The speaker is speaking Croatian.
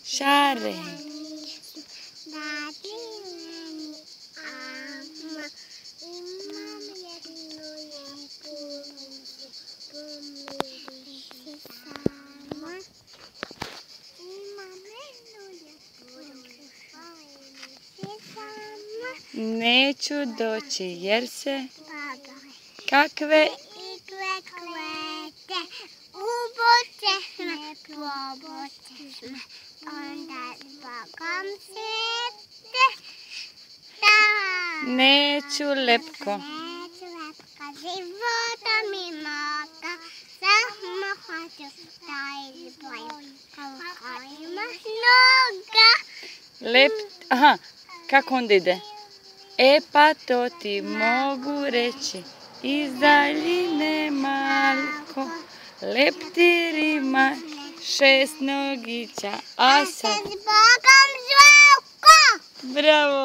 šarenje. Neću doći jer se kakve ubočešme, pobočešme, onda s Bogom svete. Neću lepko života mi moga, samo hoću taj boj, koliko imaš noga. Aha, kako onda ide? E pa to ti mogu reći, iz daljine malko, leptir ima 6 nogića, a sad... S Bogom Zvonko! Bravo!